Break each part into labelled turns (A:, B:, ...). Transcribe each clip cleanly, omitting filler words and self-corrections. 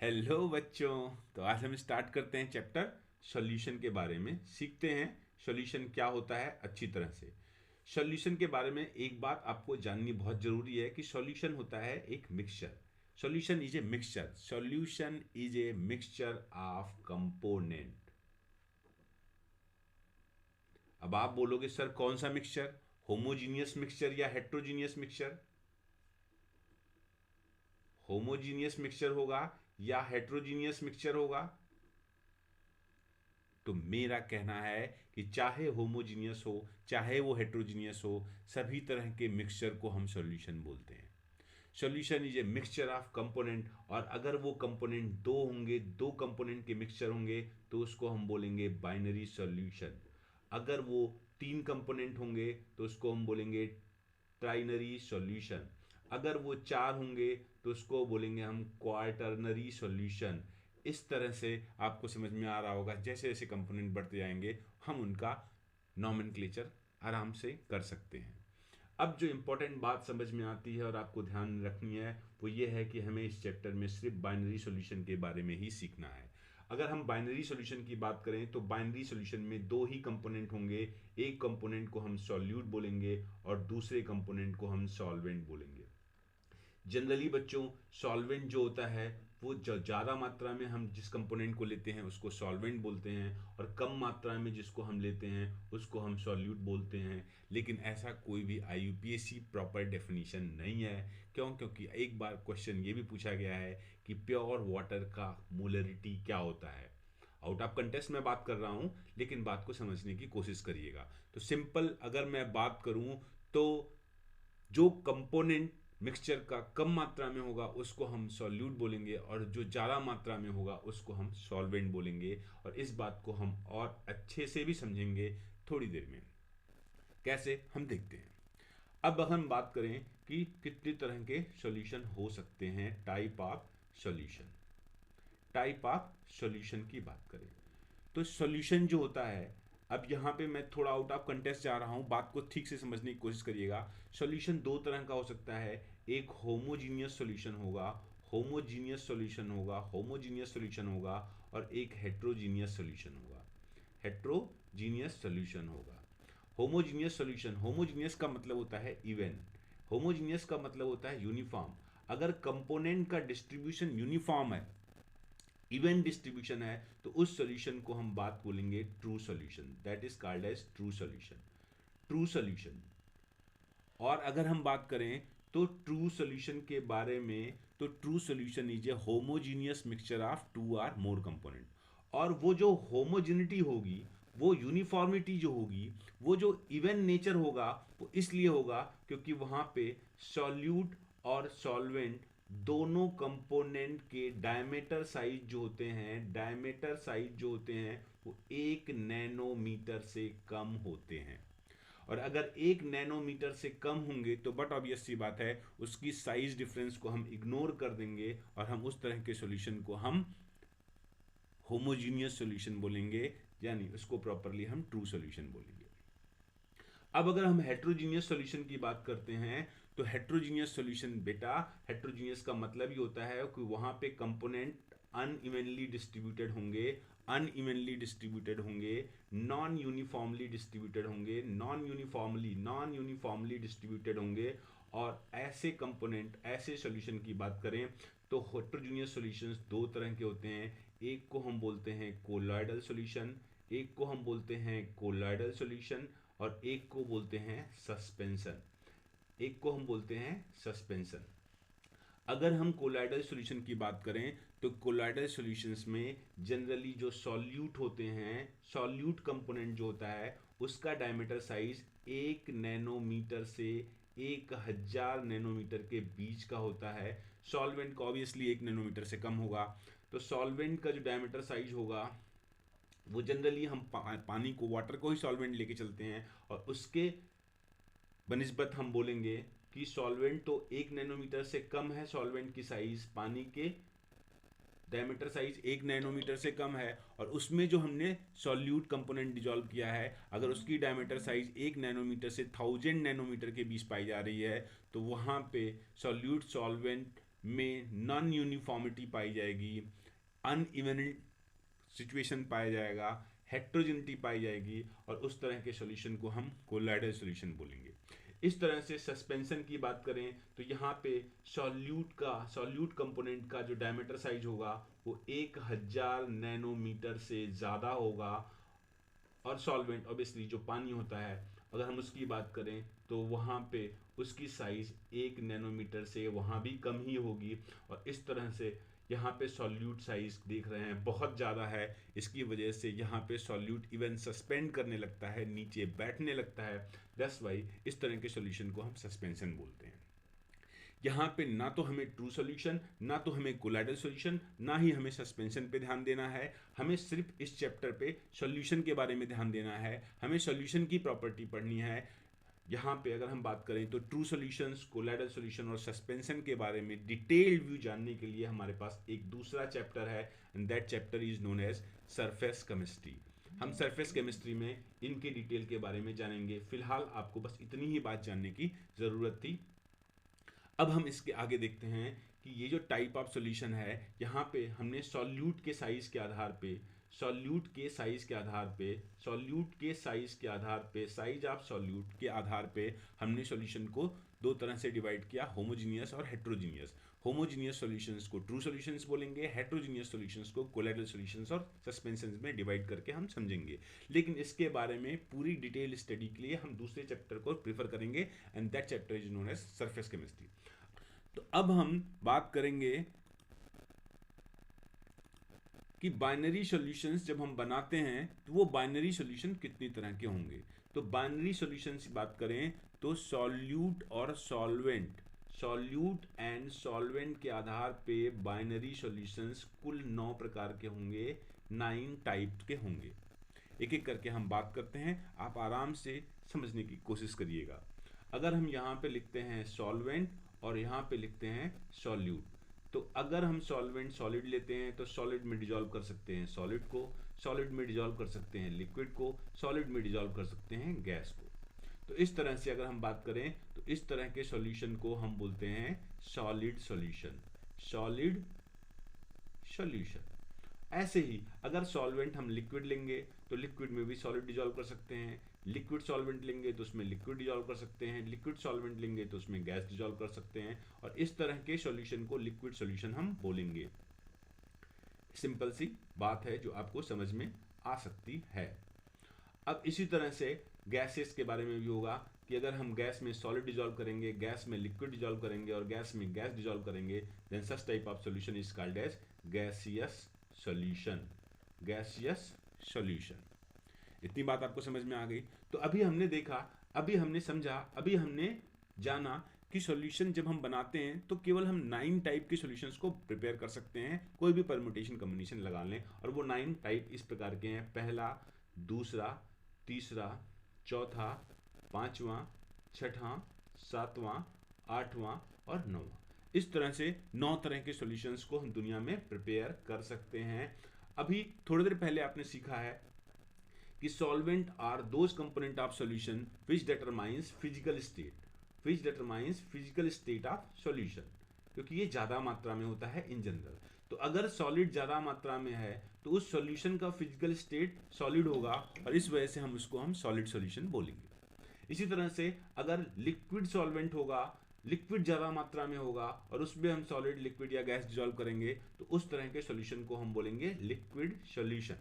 A: Hello बच्चों। तो आज हम स्टार्ट करते हैं चैप्टर सॉल्यूशन के बारे में। सीखते हैं सॉल्यूशन क्या होता है अच्छी तरह से। सॉल्यूशन के बारे में एक बात आपको जाननी बहुत ज़रूरी है कि सॉल्यूशन होता है एक mixture. Solution is a mixture. Solution is a mixture of component. अब आप बोलोगे सर कौन सा मिक्सचर, होमोजीनियस मिक्सचर या हेट्रोजीनियस मिक्सचर? होमोजीनियस मिक्सचर होगा या हेट्रोजीनियस मिक्सचर होगा? तो मेरा कहना है कि चाहे होमोजीनियस हो चाहे वो हेट्रोजीनियस हो, सभी तरह के मिक्सचर को हम सॉल्यूशन बोलते हैं। Solution is a mixture of component, और अगर वो कंपोनेंट दो होंगे, दो कंपोनेंट के मिक्सचर होंगे, तो उसको हम बोलेंगे बाइनरी सॉल्यूशन। अगर वो तीन कंपोनेंट होंगे तो उसको हम बोलेंगे ट्राइनरी सॉल्यूशन। अगर वो चार होंगे तो उसको बोलेंगे हम क्वार्टरनरी सॉल्यूशन। इस तरह से आपको समझ में आ रहा होगा, जैसे जैसे कंपोनेंट बढ़ते जाएंगे हम उनका नॉमेनक्लेचर आराम से कर सकते हैं। अब जो इम्पोर्टेंट बात समझ में आती है और आपको ध्यान रखनी है वो ये है कि हमें इस चैप्टर में सिर्फ बाइनरी सॉल्यूशन के बारे में ही सीखना है। अगर हम बाइनरी सॉल्यूशन की बात करें तो बाइनरी सॉल्यूशन में दो ही कंपोनेंट होंगे। एक कंपोनेंट को हम सॉल्यूट बोलेंगे और दूसरे कंपोनेंट को हम सॉल्वेंट बोलेंगे। जनरली बच्चों, सॉल्वेंट जो होता है वो जो ज़्यादा मात्रा में हम जिस कंपोनेंट को लेते हैं उसको सॉल्वेंट बोलते हैं, और कम मात्रा में जिसको हम लेते हैं उसको हम सॉल्यूट बोलते हैं। लेकिन ऐसा कोई भी IUPAC प्रॉपर डेफिनेशन नहीं है। क्यों? क्योंकि एक बार क्वेश्चन ये भी पूछा गया है कि प्योर वाटर का मोलरिटी क्या होता है। आउट ऑफ कंटेस्ट में बात कर रहा हूँ, लेकिन बात को समझने की कोशिश करिएगा। तो सिंपल अगर मैं बात करूँ तो जो कंपोनेंट मिक्सचर का कम मात्रा में होगा उसको हम सॉल्यूट बोलेंगे, और जो ज़्यादा मात्रा में होगा उसको हम सॉल्वेंट बोलेंगे। और इस बात को हम और अच्छे से भी समझेंगे थोड़ी देर में। कैसे, हम देखते हैं। अब हम बात करें कि कितने तरह के सॉल्यूशन हो सकते हैं, type of solution. Type of solution की बात करें तो सॉल्यूशन जो होता है, अब यहाँ पे मैं थोड़ा आउट ऑफ कंटेक्स्ट जा रहा हूँ, बात को ठीक से समझने की कोशिश करिएगा। सॉल्यूशन दो तरह का हो सकता है। एक होमोजीनियस सॉल्यूशन होगा, होमोजीनियस सॉल्यूशन होगा, होमोजीनियस सॉल्यूशन होगा, और एक हेट्रोजीनियस सॉल्यूशन होगा। हेट्रोजीनियस सॉल्यूशन होगा। होमोजीनियस सॉल्यूशन, होमोजीनियस का मतलब होता है इवन, होमोजीनियस का मतलब होता है यूनिफॉर्म। अगर कंपोनेंट का डिस्ट्रीब्यूशन यूनिफॉर्म है, इवन डिस्ट्रीब्यूशन है, तो उस सॉल्यूशन को हम बात बोलेंगे true solution. That is called as true solution. True solution. और अगर हम बात करें तो ट्रू सॉल्यूशन के बारे में, तो true solution is a homogeneous mixture of two or more component. और वो जो होमोजिनिटी होगी, वो यूनिफॉर्मिटी जो होगी, वो जो इवन नेचर होगा, वो इसलिए होगा क्योंकि वहाँ पे सॉल्यूट और सॉल्वेंट दोनों कंपोनेंट के डायमीटर साइज जो होते हैं, डायमीटर साइज जो होते हैं वो 1 नैनोमीटर से कम होते हैं। और अगर 1 नैनोमीटर से कम होंगे तो बट ऑब्वियस सी बात है उसकी साइज डिफरेंस को हम इग्नोर कर देंगे, और हम उस तरह के सॉल्यूशन को हम होमोजीनियस सॉल्यूशन बोलेंगे, यानी उसको प्रॉपरली हम ट्रू सॉल्यूशन बोलेंगे। अब अगर हम हेट्रोजीनियस सॉल्यूशन की बात करते हैं तो हेट्रोजीनियस सॉल्यूशन, बेटा हेट्रोजीनियस का मतलब ही होता है कि वहां पे कंपोनेंट अनइवनली डिस्ट्रीब्यूटेड होंगे, अनइवनली डिस्ट्रीब्यूटेड होंगे, नॉन यूनिफॉर्मली डिस्ट्रीब्यूटेड होंगे, नॉन यूनिफॉर्मली डिस्ट्रीब्यूटेड होंगे। और ऐसे कंपोनेंट, ऐसे सॉल्यूशन की बात करें तो हेट्रोजीनियस सॉल्यूशंस दो तरह के होते हैं। एक को हम बोलते हैं कोलॉइडल सॉल्यूशन, एक को हम बोलते हैं कोलॉइडल सॉल्यूशन, और एक को बोलते हैं सस्पेंशन। एक को हम बोलते हैं सस्पेंशन। अगर हम कोलाइडल सॉल्यूशन की बात करें तो कोलाइडल सॉल्यूशंस में जनरली जो सॉल्यूट होते हैं, सॉल्यूट कंपोनेंट जो होता है उसका डायमीटर साइज 1 नैनोमीटर से 1000 नैनोमीटर के बीच का होता है। सॉल्वेंट का ऑब्वियसली 1 नैनोमीटर से कम होगा। तो सॉल्वेंट का जो डायमीटर साइज होगा वो जनरली हम पानी को, वाटर को ही सॉल्वेंट लेके चलते हैं, और उसके बनिस्बत हम बोलेंगे कि सॉल्वेंट तो 1 नैनोमीटर से कम है, सॉल्वेंट की साइज, पानी के डायमीटर साइज 1 नैनोमीटर से कम है, और उसमें जो हमने सॉल्यूट कंपोनेंट डिजॉल्व किया है अगर उसकी डायमीटर साइज 1 नैनोमीटर से 1000 नैनोमीटर के बीच पाई जा रही है, तो वहाँ पे सॉल्यूट सॉल्वेंट में नॉन यूनिफॉर्मिटी पाई जाएगी, अनइवन सिचुएशन पाया जाएगा, हेट्रोजेनिटी पाई जाएगी, और उस तरह के सॉल्यूशन को हम कोलाइडल सॉल्यूशन बोलेंगे। इस तरह से सस्पेंशन की बात करें तो यहाँ पे सॉल्यूट कंपोनेंट का जो डायमीटर साइज होगा वो 1000 नैनोमीटर से ज़्यादा होगा, और सॉल्वेंट ऑब्वियसली जो पानी होता है अगर हम उसकी बात करें तो वहाँ पे उसकी साइज 1 नैनोमीटर से वहाँ भी कम ही होगी। और इस तरह से यहाँ पे सॉल्यूट साइज देख रहे हैं बहुत ज़्यादा है, इसकी वजह से यहाँ पे सॉल्यूट इवन सस्पेंड करने लगता है, नीचे बैठने लगता है। दैट्स वाई इस तरह के सॉल्यूशन को हम सस्पेंशन बोलते हैं। यहाँ पे ना तो हमें ट्रू सॉल्यूशन, ना तो हमें कोलाइडल सॉल्यूशन, ना ही हमें सस्पेंशन पे ध्यान देना है। हमें सिर्फ इस चैप्टर पे सॉल्यूशन के बारे में ध्यान देना है, हमें सॉल्यूशन की प्रॉपर्टी पढ़नी है। यहाँ पे अगर हम बात करें तो ट्रू सॉल्यूशंस, कोलाइडल सॉल्यूशन और सस्पेंशन के बारे में डिटेल्ड व्यू जानने के लिए हमारे पास एक दूसरा चैप्टर है, and that chapter is known as surface chemistry. हम सरफेस केमिस्ट्री में इनके डिटेल के बारे में जानेंगे। फिलहाल आपको बस इतनी ही बात जानने की ज़रूरत थी। अब हम इसके आगे देखते हैं कि ये जो टाइप ऑफ सॉल्यूशन है, यहाँ पे हमने सॉल्यूट के साइज के आधार पे साइज ऑफ सॉल्यूट के आधार पे हमने सॉल्यूशन को दो तरह से डिवाइड किया, होमोजीनियस और हेट्रोजीनियस। होमोजीनियस सॉल्यूशंस को ट्रू सॉल्यूशंस बोलेंगे, हेट्रोजीनियस सॉल्यूशंस को कोलाइडल सॉल्यूशंस और सस्पेंशंस में डिवाइड करके हम समझेंगे। लेकिन इसके बारे में पूरी डिटेल स्टडी के लिए हम दूसरे चैप्टर को प्रीफर करेंगे, and that chapter is known as surface chemistry. तो अब हम बात करेंगे कि बाइनरी सॉल्यूशंस जब हम बनाते हैं तो वो बाइनरी सॉल्यूशन कितनी तरह के होंगे। तो बाइनरी सॉल्यूशंस की बात करें तो सॉल्यूट और सॉल्वेंट, सॉल्यूट एंड सॉल्वेंट के आधार पे बाइनरी सॉल्यूशंस कुल 9 प्रकार के होंगे, 9 टाइप के होंगे। एक एक करके हम बात करते हैं, आप आराम से समझने की कोशिश करिएगा। अगर हम यहाँ पे लिखते हैं सॉल्वेंट और यहाँ पे लिखते हैं सॉल्यूट, तो अगर हम सॉल्वेंट सॉलिड लेते हैं तो सॉलिड में डिजॉल्व कर सकते हैं सॉलिड को, सॉलिड में डिजॉल्व कर सकते हैं लिक्विड को, सॉलिड में डिजॉल्व कर सकते हैं गैस को। तो इस तरह से अगर हम बात करें तो इस तरह के सॉल्यूशन को हम बोलते हैं सॉलिड सॉल्यूशन, सॉलिड सॉल्यूशन। ऐसे ही अगर सॉल्वेंट हम लिक्विड लेंगे तो लिक्विड में भी सॉलिड डिजॉल्व कर सकते हैं, लिक्विड सॉल्वेंट लेंगे तो उसमें लिक्विड डिजॉल्व कर सकते हैं, लिक्विड सॉल्वेंट लेंगे तो उसमें गैस डिजॉल्व कर सकते हैं, और इस तरह के सॉल्यूशन को लिक्विड सॉल्यूशन हम बोलेंगे। सिंपल सी बात है जो आपको समझ में आ सकती है। अब इसी तरह से गैसेस के बारे में भी होगा कि अगर हम गैस में सॉलिड डिजॉल्व करेंगे, गैस में लिक्विड डिजॉल्व करेंगे और गैस में गैस डिजॉल्व करेंगे, then such type of solution is called as gaseous solution, gaseous solution. इतनी बात आपको समझ में आ गई। तो अभी हमने देखा, अभी हमने समझा, अभी हमने जाना कि सॉल्यूशन जब हम बनाते हैं तो केवल हम 9 टाइप के सॉल्यूशंस को प्रिपेयर कर सकते हैं, कोई भी परम्यूटेशन कॉम्बिनेशन लगा लें, और वो 9 टाइप इस प्रकार के हैं, पहला, दूसरा, तीसरा, चौथा, पांचवा, छठा, सातवां, आठवां और 9वां। इस तरह से 9 तरह के सॉल्यूशंस को हम दुनिया में प्रिपेयर कर सकते हैं। अभी थोड़ी देर पहले आपने सीखा है कि solvent are those component of solution which determines physical state of solution, क्योंकि ये ज़्यादा मात्रा में होता है इन जनरल। तो अगर सॉलिड ज़्यादा मात्रा में है तो उस सॉल्यूशन का फिजिकल स्टेट सॉलिड होगा, और इस वजह से हम उसको हम सॉलिड सॉल्यूशन बोलेंगे। इसी तरह से अगर लिक्विड सॉल्वेंट होगा, लिक्विड ज़्यादा मात्रा में होगा और उसमें हम सॉलिड, लिक्विड या गैस डिजॉल्व करेंगे, तो उस तरह के सॉल्यूशन को हम बोलेंगे लिक्विड सॉल्यूशन।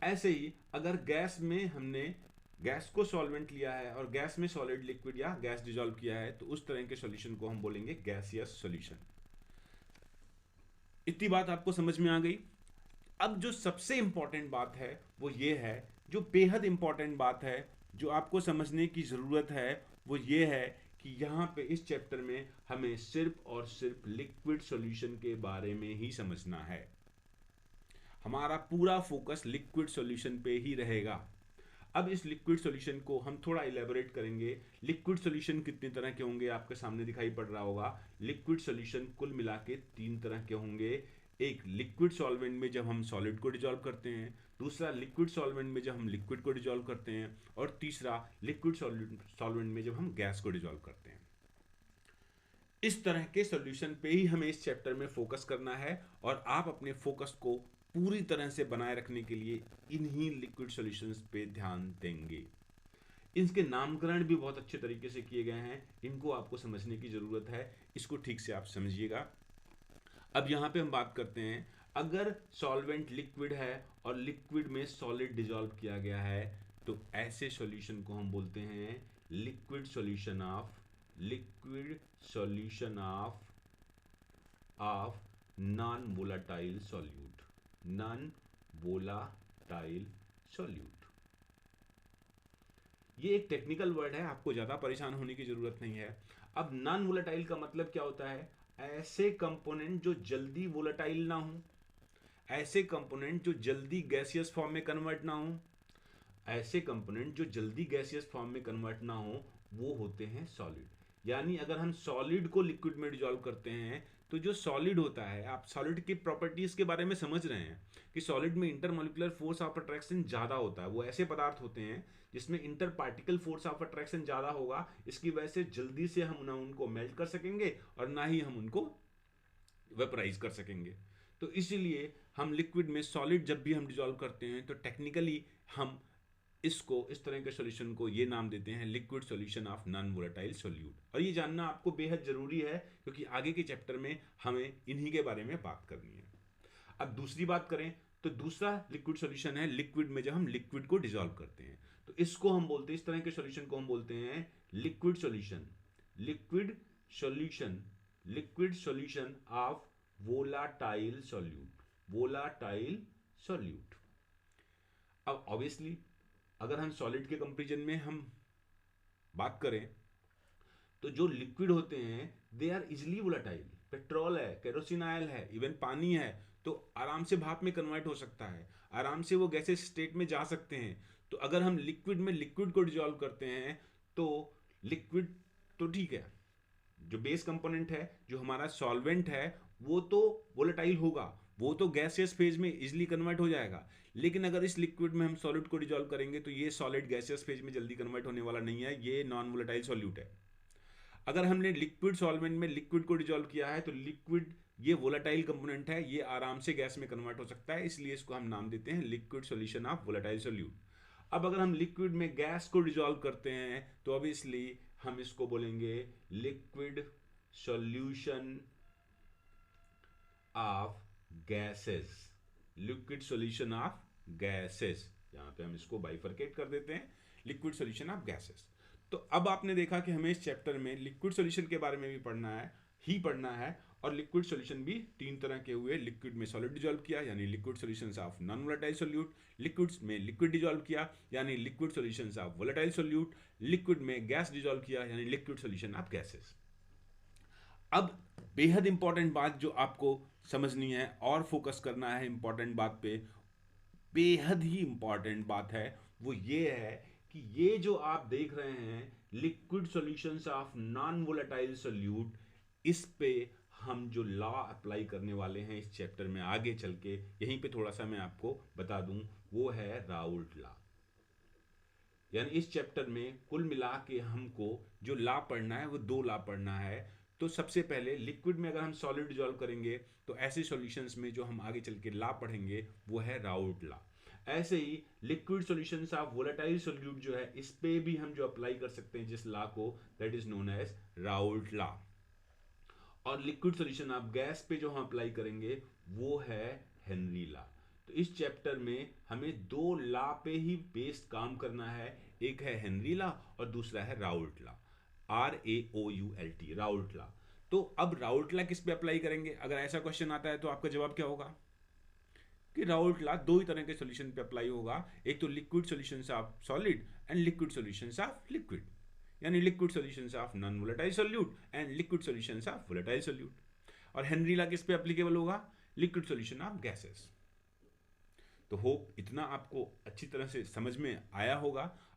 A: ऐसे ही अगर गैस में हमने गैस को सॉल्वेंट लिया है और गैस में सॉलिड, लिक्विड या गैस डिजॉल्व किया है, तो उस तरह के सॉल्यूशन को हम बोलेंगे गैसियस सॉल्यूशन। इतनी बात आपको समझ में आ गई। अब जो सबसे इंपॉर्टेंट बात है वो ये है, जो बेहद इंपॉर्टेंट बात है जो आपको समझने की ज़रूरत है, वो ये है कि यहाँ पे इस चैप्टर में हमें सिर्फ और सिर्फ लिक्विड सॉल्यूशन के बारे में ही समझना है। हमारा पूरा फोकस लिक्विड सॉल्यूशन पे ही रहेगा। अब इस लिक्विड सॉल्यूशन को हम थोड़ा इलेबोरेट करेंगे। लिक्विड सॉल्यूशन कितने तरह के होंगे आपके सामने दिखाई पड़ रहा होगा। लिक्विड सॉल्यूशन कुल मिला के 3 तरह के होंगे। एक लिक्विड सॉल्वेंट में जब हम सॉलिड को डिजॉल्व करते हैं, दूसरा लिक्विड सॉल्वेंट में जब हम लिक्विड को डिजॉल्व करते हैं, और तीसरा लिक्विड सॉल्वेंट में जब हम गैस को डिजॉल्व करते हैं। इस तरह के सॉल्यूशन पे ही हमें इस चैप्टर में फोकस करना है, और आप अपने फोकस को पूरी तरह से बनाए रखने के लिए इन्हीं लिक्विड सॉल्यूशंस पे ध्यान देंगे। इनके नामकरण भी बहुत अच्छे तरीके से किए गए हैं, इनको आपको समझने की ज़रूरत है, इसको ठीक से आप समझिएगा। अब यहाँ पे हम बात करते हैं, अगर सॉल्वेंट लिक्विड है और लिक्विड में सॉलिड डिजॉल्व किया गया है, तो ऐसे सॉल्यूशन को हम बोलते हैं liquid solution of non volatile solute. ये एक टेक्निकल वर्ड है, आपको ज़्यादा परेशान होने की ज़रूरत नहीं है। अब नॉन वोलाटाइल का मतलब क्या होता है? ऐसे कंपोनेंट जो जल्दी वोलाटाइल ना हो, ऐसे कंपोनेंट जो जल्दी गैसियस फॉर्म में कन्वर्ट ना हो, ऐसे कंपोनेंट जो जल्दी गैसियस फॉर्म में कन्वर्ट ना हो, वो होते हैं सॉलिड। यानी अगर हम सॉलिड को लिक्विड में डिजॉल्व करते हैं, तो जो सॉलिड होता है, आप सॉलिड की प्रॉपर्टीज के बारे में समझ रहे हैं कि सॉलिड में इंटरमोलिकुलर फोर्स ऑफ अट्रैक्शन ज़्यादा होता है। वो ऐसे पदार्थ होते हैं जिसमें inter particle force of attraction ज़्यादा होगा, इसकी वजह से जल्दी से हम ना उनको मेल्ट कर सकेंगे और ना ही हम उनको वेपराइज कर सकेंगे। तो इसीलिए हम लिक्विड में सॉलिड जब भी हम डिजॉल्व करते हैं, तो टेक्निकली हम इसको, इस तरह के सॉल्यूशन को, ये नाम देते हैं liquid solution of non volatile solute. और ये जानना आपको बेहद जरूरी है, क्योंकि आगे के चैप्टर में हमें इन्हीं के बारे में बात करनी है। अब दूसरी बात करें, तो दूसरा लिक्विड सॉल्यूशन है लिक्विड में जब हम लिक्विड को डिजॉल्व करते हैं, तो इसको हम बोलते हैं, इस तरह के सॉल्यूशन को हम बोलते हैं liquid solution of volatile solute. अब ऑब्वियसली अगर हम सॉलिड के कंपेरिजन में हम बात करें, तो जो लिक्विड होते हैं they are easily volatile. Petrol है, केरोसिन ऑयल है, इवन पानी है, तो आराम से भाप में कन्वर्ट हो सकता है, आराम से वो गैसेस स्टेट में जा सकते हैं। तो अगर हम लिक्विड में लिक्विड को डिजॉल्व करते हैं, तो लिक्विड तो ठीक है, जो बेस कंपोनेंट है, जो हमारा सॉल्वेंट है, वो तो वोलेटाइल होगा, वो तो गैसियस फेज में इजिली कन्वर्ट हो जाएगा। लेकिन अगर इस लिक्विड में हम सॉलिड को डिजॉल्व करेंगे, तो ये सॉलिड गैसियस फेज में जल्दी कन्वर्ट होने वाला नहीं है, ये नॉन वोलेटाइल सॉल्यूट है। अगर हमने लिक्विड सॉल्वेंट में लिक्विड को डिजॉल्व किया है, तो लिक्विड ये वोलेटाइल कंपोनेंट है, ये आराम से गैस में कन्वर्ट हो सकता है, इसलिए इसको हम नाम देते हैं liquid solution of volatile solute. अब अगर हम लिक्विड में गैस को डिजॉल्व करते हैं, तो ऑब्वियसली हम इसको बोलेंगे लिक्विड सॉल्यूशन ऑफ गैसेस। यहां पे हम इसको बाइफरकेट कर देते हैं, लिक्विड सॉल्यूशन ऑफ गैसेस। तो अब आपने देखा कि हमें इस चैप्टर में लिक्विड सॉल्यूशन के बारे में भी पढ़ना है, और लिक्विड सॉल्यूशन भी तीन तरह के हुए। लिक्विड में सॉलिड डिजॉल्व किया, यानी liquid solutions of non volatile solute. Liquids में लिक्विड डिजॉल्व किया, यानी liquid solutions of volatile solute. Liquid में गैस डिजॉल्व किया, यानी लिक्विड सॉल्यूशन ऑफ गैसेस। अब बेहद इंपॉर्टेंट बात जो आपको समझनी है और फोकस करना है इंपॉर्टेंट बात पे, बेहद ही इंपॉर्टेंट बात है, वो ये है कि ये जो आप देख रहे हैं liquid solutions of non volatile solute, इस पे हम जो लॉ अप्लाई करने वाले हैं इस चैप्टर में आगे चल के, यहीं पे थोड़ा सा मैं आपको बता दूं, वो है राउल्ट लॉ। यानी इस चैप्टर में कुल मिला के हमको जो लॉ पढ़ना है, वो दो लॉ पढ़ना है। तो सबसे पहले लिक्विड में अगर हम सॉलिड डिजॉल्व करेंगे, तो ऐसे सॉल्यूशंस में जो हम आगे चल के लॉ पढ़ेंगे, वो है राउल्ट लॉ। ऐसे ही liquid solutions of volatile solute जो है, इस पे भी हम जो अप्लाई कर सकते हैं जिस लॉ को, that is known as Raoult law. और लिक्विड सॉल्यूशन ऑफ गैस पे जो हम अप्लाई करेंगे, वो है हेनरी लॉ। तो इस चैप्टर में हमें दो लॉ पे ही बेस्ड काम करना है, एक है हेनरी लॉ और दूसरा है Raoult law, RAOULT, Raoult law. तो अब राउल्ट लॉ किस पे अप्लाई करेंगे? अगर ऐसा क्वेश्चन आता है तो आपका जवाब क्या होगा कि राउल्ट लॉ दो ही तरह के सॉल्यूशन पे अप्लाई होगा, एक तो liquid solutions of solid and liquid solutions of liquid, यानी liquid solutions of non volatile solute and liquid solutions of volatile solute. और हेनरी लॉ किस पे एप्लीकेबल होगा? Liquid solution of gases. तो होप इतना आपको अच्छी तरह से समझ में आया होगा।